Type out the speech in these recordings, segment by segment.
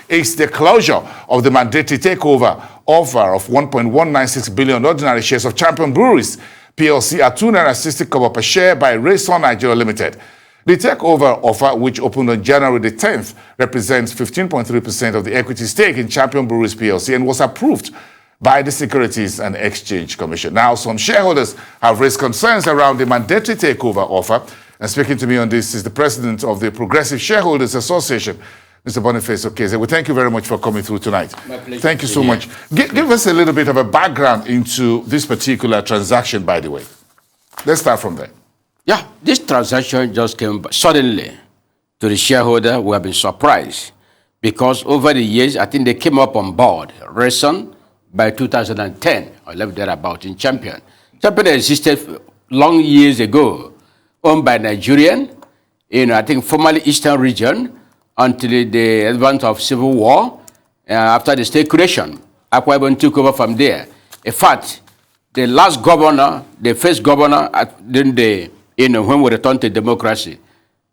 is the closure of the mandatory takeover offer of 1.196 billion ordinary shares of Champion Breweries PLC at 2.60 naira per share by Raysun Nigeria Limited. The takeover offer, which opened on January the 10th, represents 15.3% of the equity stake in Champion Breweries PLC and was approved by the Securities and Exchange Commission. Now, some shareholders have raised concerns around the mandatory takeover offer. And speaking to me on this is the president of the Progressive Shareholders Association, Mr. BONIFACE OKEZIE. We thank you very much for coming through tonight. My pleasure. Thank you so much. Give us a little bit of a background into this particular transaction, by the way. Let's start from there. Yeah, this transaction just came suddenly to the shareholder. We have been surprised because over the years, I think they came up on board Raysun by 2010 or 11 thereabout in Champion. Champion existed long years ago, owned by Nigerian, I think formerly Eastern region, until the advent of civil war. After the state creation, Akwa Ibom took over from there. In fact, the last governor, the first governor, when we returned to democracy,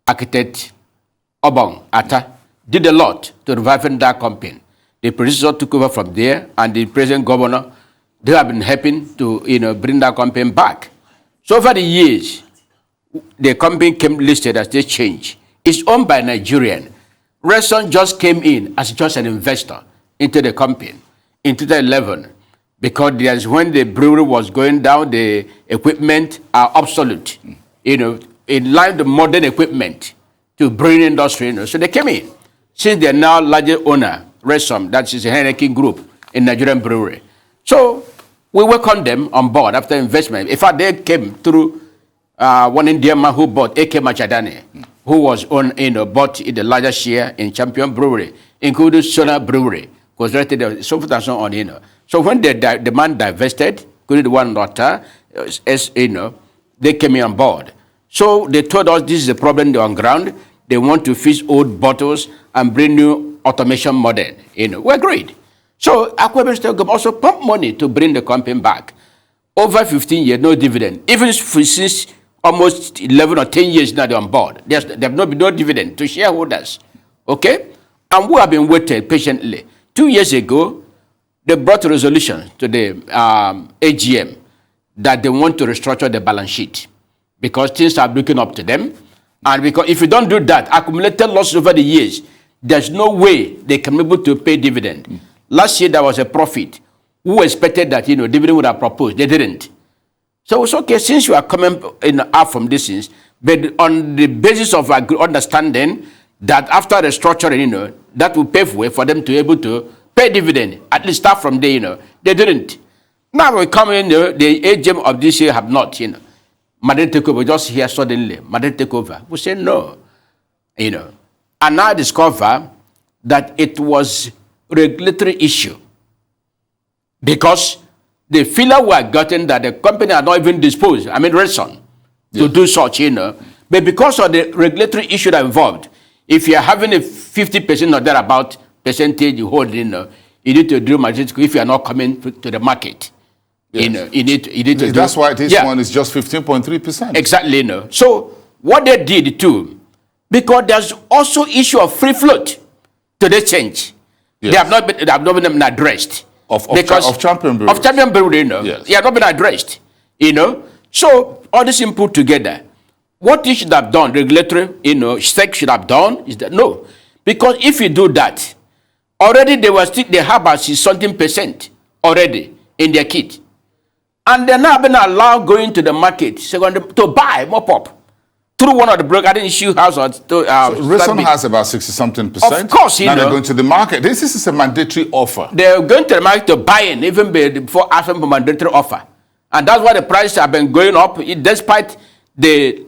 architect Obong Atta did a lot to revive that company. The predecessor took over from there, and the present governor, they have been helping to bring that company back. So over the years, the company came listed as they change. It's owned by Nigerian. Raysun just came in as just an investor into the company in 2011 because when the brewery was going down, the equipment are obsolete. In line with modern equipment to brewing industry. So they came in. Since they are now largest owner, Raysun, that is a Heineken group in Nigerian brewery. So we welcomed them on board after investment. In fact, they came through one Indian man who bought A.K. Machadane, who was bought the largest share in Champion Brewery, including Sona Brewery, was rated so forth and so on. So when the man divested, including the one daughter, they came in on board. So they told us this is a problem on ground. They want to fix old bottles and bring new automation model. We agreed. So Akwa Ibom State Government also pumped money to bring the company back. Over 15 years, no dividend. Even since almost 11 or 10 years now they're on board. There have not been no dividend to shareholders. Okay? And we have been waiting patiently. 2 years ago, they brought a resolution to the AGM that they want to restructure the balance sheet because things are looking up to them. And because if you don't do that, accumulated losses over the years, there's no way they can be able to pay dividend. Last year, there was a profit. Who expected that, dividend would have proposed? They didn't. So it's okay, since you are coming out from this things, but on the basis of understanding that after restructuring, that will pave way for them to be able to pay dividend, at least start from there, they didn't. Now we come in, the AGM of this year have not, mandatory takeover, just here suddenly, mandatory takeover. We say no, And now I discover that it was regulatory issue because the feeler were gotten that the company are not even disposed, Raysun, to do such, But because of the regulatory issue that involved, if you are having a 50% or thereabout percentage you hold, you need to do mandatory if you are not coming to the market. Yes. You need to That's why this one is just 15.3%. Exactly, So what they did too, because there's also issue of free float to the change. Yes. They have not been addressed. Of Champion Breweries. Of Champion Breweries, Yes. They have not been addressed. So all this input together, what they should have done, regulatory, SEC should have done is that no. Because if you do that, already they have about something percent already in their kit. And they're now been allowed going to the market to buy more pop through one of the brokers. I didn't issue house or Raysun has about 60-something%. Of course, now they're going to the market. This is a mandatory offer. They're going to the market to buy in, even before asking for mandatory offer. And that's why the prices have been going up, despite the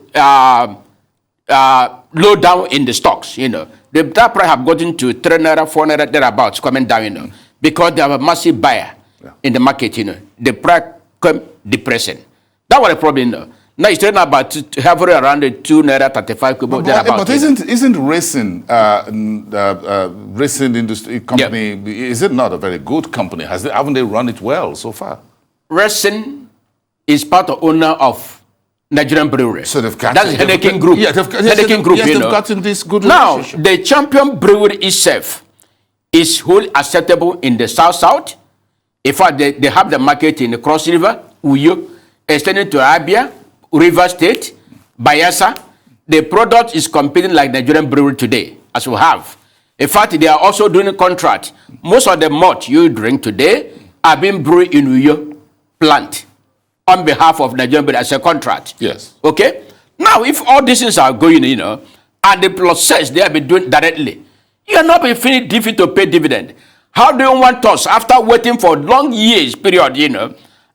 low down in the stocks. That price have gotten to 3 naira, 4 naira, thereabouts, coming down, because they have a massive buyer in the market. The price come depressing. That was the problem. Now it's trading about hovering around the 2 naira 35 kobo. But isn't Raysun Raysun industry company? Yep. Is it not a very good company? Haven't they run it well so far? Raysun is part of owner of Nigerian brewery. So they've got that's Heineken Group. Yeah, Heineken Group. They've gotten this good now relationship. the Champion Brewery itself is wholly acceptable in the South. In fact, they have the market in the Cross River, Uyo, extending to Abia, River State, Bayelsa. The product is competing like Nigerian brewery today, as we have. In fact, they are also doing a contract. Most of the malt you drink today are being brewed in Uyo plant on behalf of Nigerian brewery as a contract. Yes. Okay? Now, if all these things are going, and the process they have been doing directly, you are not being difficult to pay dividend. How do you want us, after waiting for long years period,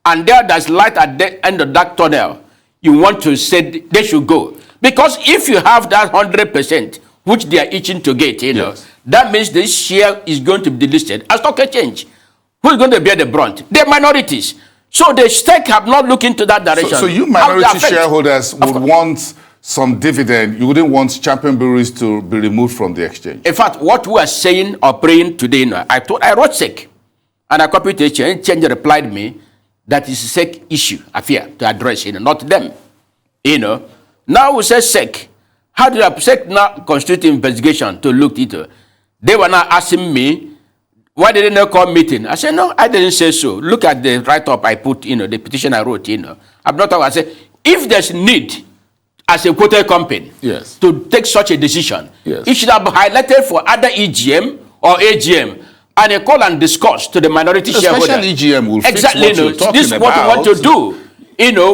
and there's light at the end of that tunnel, you want to say they should go? Because if you have that 100%, which they are itching to get, yes, that means this share is going to be delisted as stock exchange. Who is going to bear the brunt? The minorities. So the stake have not looked into that direction. So you minority shareholders would want some dividend. You wouldn't want Champion Breweries to be removed from the exchange. In fact, what we are saying or praying today, I wrote SEC, and a computation change replied me that is a SEC issue, affair to address, not them. Now we say SEC. How did the SEC now constitute investigation to look into? They were now asking me, why didn't they call meeting? I said, no, I didn't say so. Look at the write-up I put, the petition I wrote, I'm not talking. I said, if there's need as a quoted company, yes, to take such a decision, yes, it should have been highlighted for other EGM or AGM and a call and discuss to the minority shareholder. Special EGM will exactly, fix what you're talking this is what we want to do.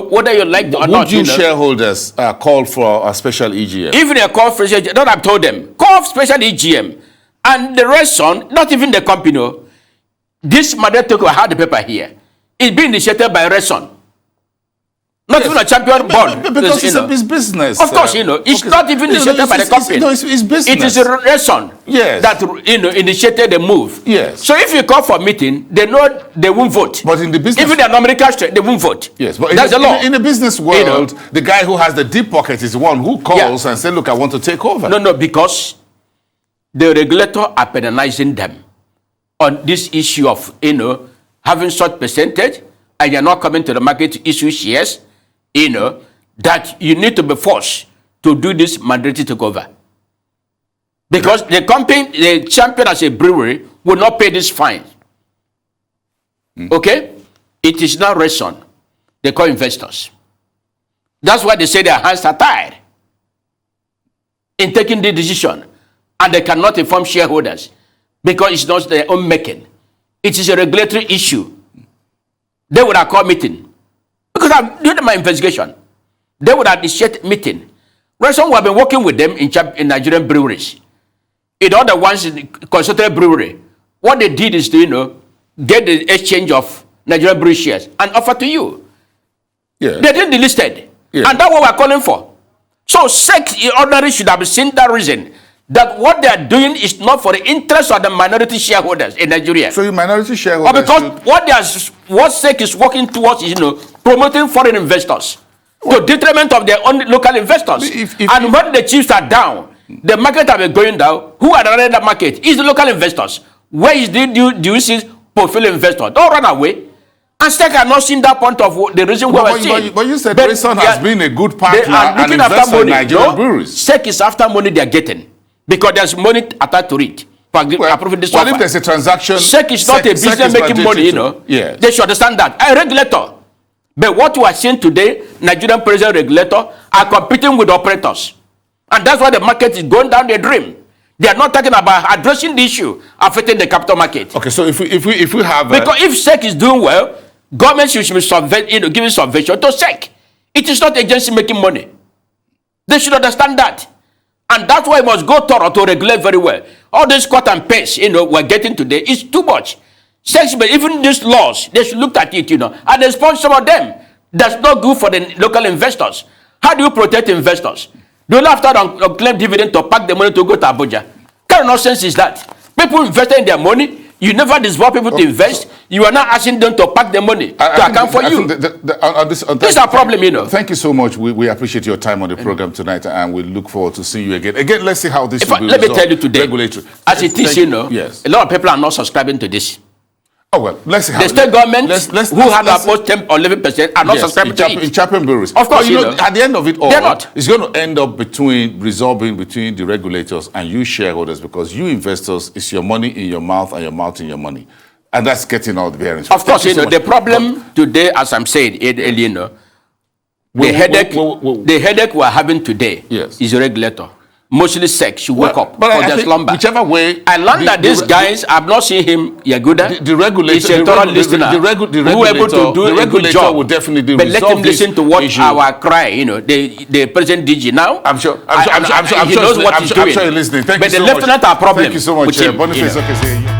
Whether you like it or not. Would you shareholders call for a special EGM? Even a call for special EGM, not I've told them, call special EGM. And the Raysun, not even the company, this Madrid Takeover had the paper here. It's being initiated by Raysun. Not even a champion board. Because it's business. Of course, it's not even initiated by the company. No, it's business. It is Raysun that initiated the move. Yes. So if you call for meeting, they know they won't vote. But in the business, even the American straight, they won't vote. Yes, but that's the law. In the business world, the guy who has the deep pocket is the one who calls and says, "Look, I want to take over." No, because the regulator are penalizing them on this issue of having such percentage, and you're not coming to the market to issue shares. That you need to be forced to do this mandatory takeover. Because the company, the Champion as a brewery, will not pay this fine. Okay? It is not Raysun. They call investors. That's why they say their hands are tied in taking the decision. And they cannot inform shareholders because it's not their own making. It is a regulatory issue. They would have called meeting. Because I'm doing my investigation. They would have initiated meeting. Raysun, we have been working with them in Nigerian breweries. In other ones, in consulted brewery, what they did is to, get the exchange of Nigerian brewery shares and offer to you. Yeah. They didn't delisted. Yeah. And that's what we're calling for. So SEC ordinary should have seen that reason. That what they are doing is not for the interest of the minority shareholders in Nigeria. So you minority shareholders because what SEC is working towards is promoting foreign investors to detriment of their own local investors. And when the chips are down, the market have been going down. Who are running the market? Is the local investors. Where is the do you see portfolio investor? Don't run away. And SEC are not seeing that point of the reason why we're saying. But you said Raysun has been a good partner and investor in Nigerian breweries. SEC is after money they are getting. Because there's money attached to it. Approving this offer. If there's a transaction, SEC is not a business making money, Yeah. They should understand that. A regulator. But what we are seeing today, Nigerian president regulator are competing with operators. And that's why the market is going down the drain. They are not talking about addressing the issue affecting the capital market. Okay, so if we have because if SEC is doing well, government should be giving subvention to SEC. It is not agency making money. They should understand that. And that's why it must go thorough to regulate very well. All this cut and paste, we're getting today is too much. But even these laws, they should look at it, and respond some of them. That's not good for the local investors. How do you protect investors? Do you have to claim dividend to pack the money to go to Abuja? What kind of nonsense is that? People invested in their money. You never disburse people to invest. You are not asking them to pack the money to account for you. This is a problem, Thank you so much. We appreciate your time on the program tonight, and we look forward to seeing you again. Again, let's see how this will be Let me tell you today, regulatory. as it is, yes, a lot of people are not subscribing to this. Oh, well, let's see how The state government let's who have about 10 or 11% are not subscribing to it. In Champion Breweries. Of course, but you know, at the end of it all, they're not. It's going to end up resolving between the regulators and you shareholders, because you investors, it's your money in your mouth and your mouth in your money. And that's getting all the bearings. Of course, the problem today, as I'm saying, the headache we're having today is a regulator. Mostly sex should wake up but for their slumber. Whichever way, I learned that these guys, I've not seen him, Yaguda. The regulator, is a thorough listener. The regulator do a good job. will definitely but let him listen to what issue. our cry, you know, the president DG now. I'm sure he knows what he's doing. I'm sure you're listening. Thank but you so the lieutenant are problem. Thank you so much, Boniface Okezie.